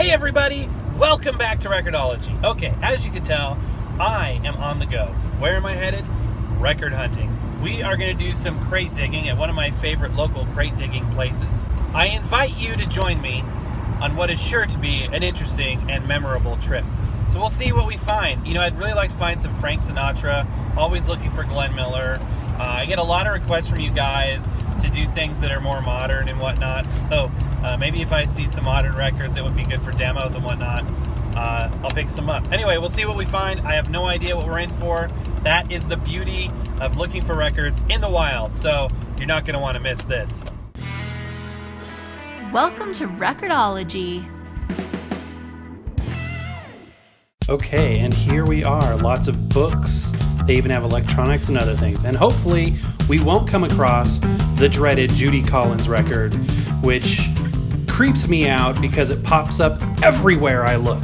Hey everybody, welcome back to Record-ology. Okay, as you can tell, I am on the go. Where am I headed? Record hunting. We are going to do some crate digging at one of my favorite local crate digging places. I invite you to join me on what is sure to be an interesting and memorable trip. So we'll see what we find. You know, I'd really like to find some Frank Sinatra, always looking for Glenn Miller. I get a lot of requests from you guys to do things that are more modern and whatnot, so maybe if I see some modern records it would be good for demos and whatnot. I'll pick some up. Anyway, we'll see what we find. I have no idea what we're in for. That is the beauty of looking for records in the wild, so you're not going to want to miss this. Welcome to Record-ology. Okay, and here we are. Lots of books. They even have electronics and other things. And hopefully we won't come across the dreaded Judy Collins record, which creeps me out because it pops up everywhere I look.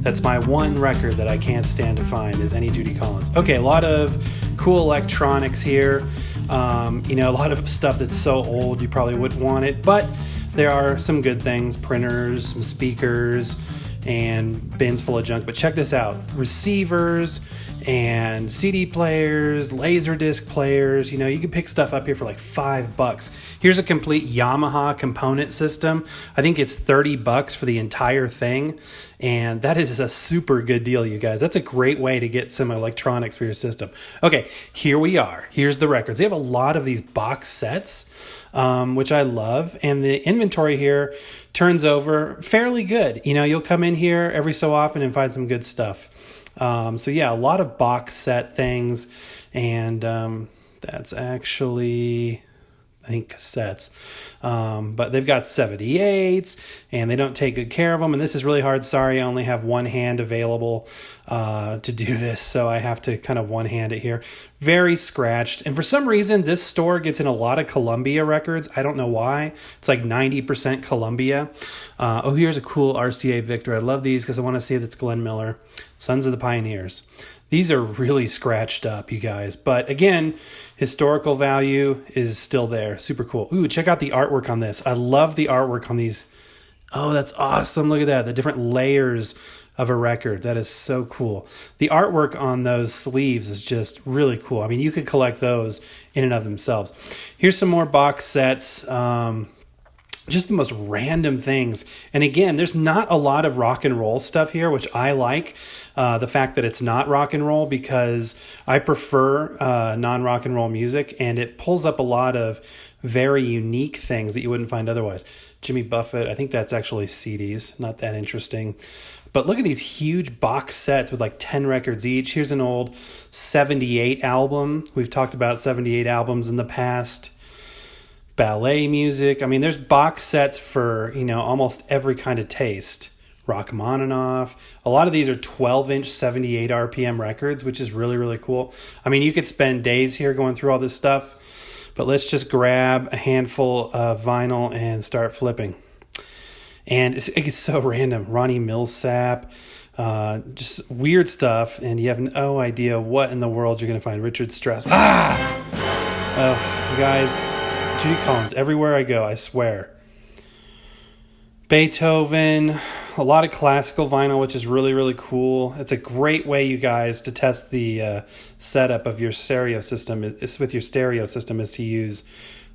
That's my one record that I can't stand to find, is any Judy Collins. Okay, a lot of cool electronics here. A lot of stuff that's so old you probably wouldn't want it, but there are some good things, printers, some speakers, and bins full of junk. But check this out: receivers and CD players, Laserdisc players. You can pick stuff up here for like $5. Here's a complete Yamaha component system. I think it's $30 for the entire thing, and that is a super good deal, you guys. That's a great way to get some electronics for your system. Okay, here we are. Here's the records. They have a lot of these box sets, which I love, and the inventory here turns over fairly good. You'll come in here every so often and find some good stuff. A lot of box set things, and that's actually, I think, cassettes. But they've got 78s, and they don't take good care of them. And this is really hard. Sorry, I only have one hand available to do this, so I have to kind of one-hand it here. Very scratched. And for some reason, this store gets in a lot of Columbia records. I don't know why. It's like 90% Columbia. Here's a cool RCA Victor. I love these because I want to see if it's Glenn Miller. Sons of the Pioneers. These are really scratched up, you guys. But again, historical value is still there. Super cool. Ooh, check out the artwork on this. I love the artwork on these. Oh, that's awesome. Look at that. The different layers of a record. That is so cool. The artwork on those sleeves is just really cool. I mean, you could collect those in and of themselves. Here's some more box sets. Just the most random things. And again, there's not a lot of rock and roll stuff here, which I like. The fact that it's not rock and roll, because I prefer non-rock and roll music, and it pulls up a lot of very unique things that you wouldn't find otherwise. Jimmy Buffett, I think that's actually CDs. Not that interesting. But look at these huge box sets with like 10 records each. Here's an old 78 album. We've talked about 78 albums in the past. Ballet music. I mean, there's box sets for, almost every kind of taste. Rachmaninoff. A lot of these are 12-inch 78 RPM records, which is really, really cool. I mean, you could spend days here going through all this stuff, but let's just grab a handful of vinyl and start flipping. And it's so random. Ronnie Millsap, just weird stuff, and you have no idea what in the world you're going to find. Richard Strauss. You guys, Judy Collins, everywhere I go, I swear. Beethoven, a lot of classical vinyl, which is really, really cool. It's a great way, you guys, to test the setup of your stereo system. With your stereo system is to use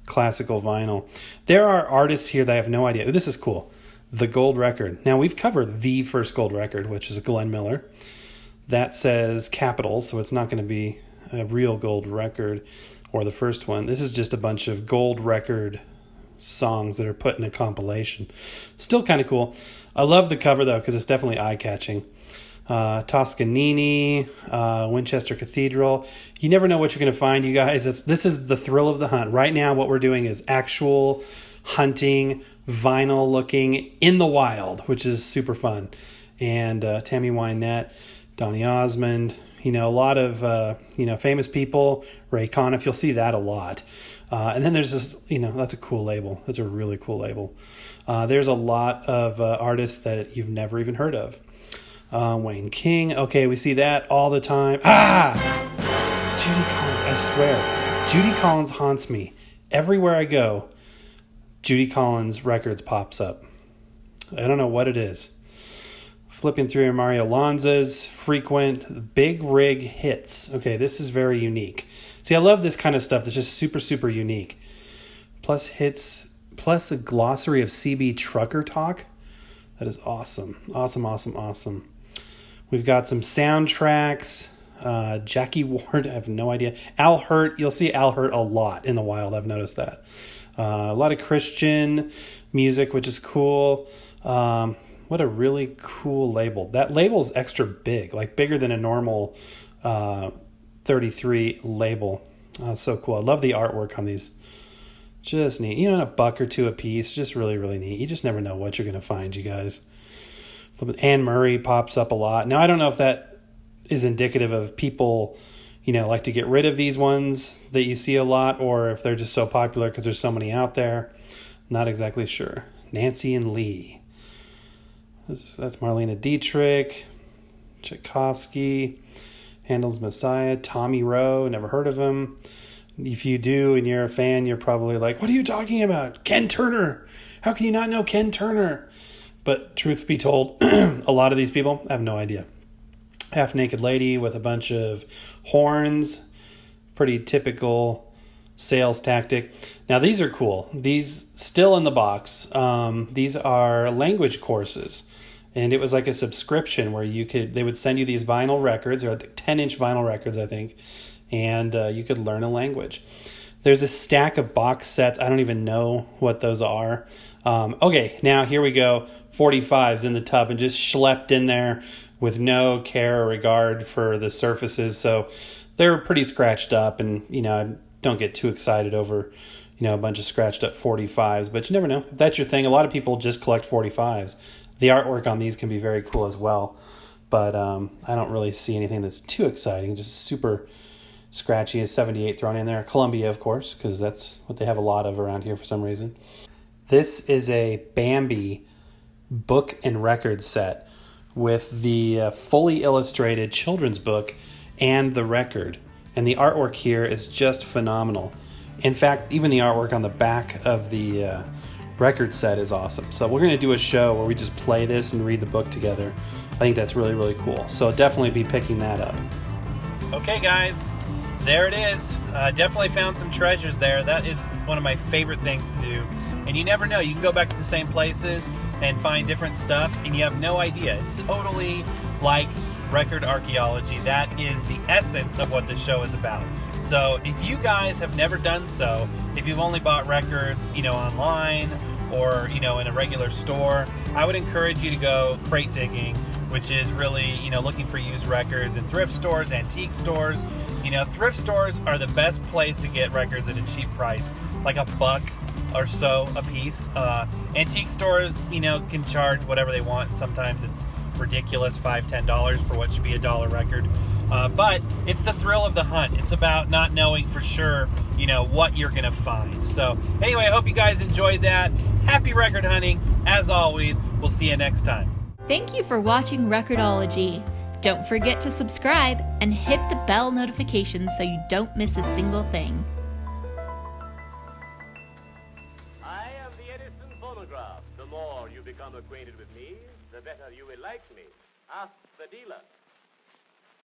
classical vinyl. There are artists here that I have no idea. This is cool. The Gold Record. Now, we've covered the first gold record, which is a Glenn Miller. That says capitals, so it's not going to be a real gold record. Or the first one. This is just a bunch of gold record songs that are put in a compilation. Still kind of cool. I love the cover, though, because it's definitely eye-catching. Toscanini, Winchester Cathedral. You never know what you're going to find, you guys. This is the thrill of the hunt. Right now, what we're doing is actual hunting, vinyl looking in the wild, which is super fun. And Tammy Wynette, Donny Osmond, a lot of, famous people. Ray Conniff, you'll see that a lot. And then there's this, that's a cool label. That's a really cool label. There's a lot of artists that you've never even heard of. Wayne King. Okay, we see that all the time. Judy Collins, I swear. Judy Collins haunts me. Everywhere I go, Judy Collins records pops up. I don't know what it is. Flipping through Mario Lanza's frequent big rig hits. Okay, this is very unique. See, I love this kind of stuff that's just super, super unique. Plus hits, plus a glossary of CB trucker talk. That is awesome. Awesome, awesome, awesome. We've got some soundtracks. Jackie Ward, I have no idea. Al Hurt, you'll see Al Hurt a lot in the wild. I've noticed that. A lot of Christian music, which is cool. What a really cool label. That label is extra big, like bigger than a normal 33 label. So cool. I love the artwork on these. Just neat. You know, $1 or $2 a piece. Just really, really neat. You just never know what you're going to find, you guys. Anne Murray pops up a lot. Now, I don't know if that is indicative of people, you know, like to get rid of these ones that you see a lot, or if they're just so popular because there's so many out there. Not exactly sure. Nancy and Lee. That's Marlena Dietrich, Tchaikovsky, Handel's Messiah, Tommy Rowe, never heard of him. If you do and you're a fan, you're probably like, what are you talking about? Ken Turner. How can you not know Ken Turner? But truth be told, a lot of these people, I have no idea. Half-naked lady with a bunch of horns. Pretty typical sales tactic. Now, these are cool. These still in the box. These are language courses. And it was like a subscription where they would send you these vinyl records, or 10-inch vinyl records, I think, and you could learn a language. There's a stack of box sets. I don't even know what those are. Okay, now here we go. 45s in the tub and just schlepped in there with no care or regard for the surfaces. So they're pretty scratched up, and, you know, I don't get too excited over, you know, a bunch of scratched up 45s, but you never know. If that's your thing, a lot of people just collect 45s. The artwork on these can be very cool as well, but I don't really see anything that's too exciting. Just super scratchy. A 78 thrown in there. Columbia, of course, because that's what they have a lot of around here for some reason. This is a Bambi book and record set with the fully illustrated children's book and the record. And the artwork here is just phenomenal. In fact, even the artwork on the back of the record set is awesome. So we're going to do a show where we just play this and read the book together. I think that's really, really cool. So definitely be picking that up. Okay, guys, there it is. Definitely found some treasures there. That is one of my favorite things to do. And you never know. You can go back to the same places and find different stuff, and you have no idea. It's totally like record archaeology. That is the essence of what this show is about. So if you guys have never done so, if you've only bought records, you know, online or, you know, in a regular store, I would encourage you to go crate digging, which is really, you know, looking for used records in thrift stores, antique stores. You know, thrift stores are the best place to get records at a cheap price, like $1 or so a piece. Antique stores, you know, can charge whatever they want. Sometimes it's ridiculous, $5, $10 for what should be a dollar record. But it's the thrill of the hunt. It's about not knowing for sure, you know, what you're going to find. So anyway, I hope you guys enjoyed that. Happy record hunting. As always, we'll see you next time. Thank you for watching Record-ology. Don't forget to subscribe and hit the bell notification so you don't miss a single thing. I am the Edison phonograph. The more you become acquainted with me, the better you will like me. Ask the dealer.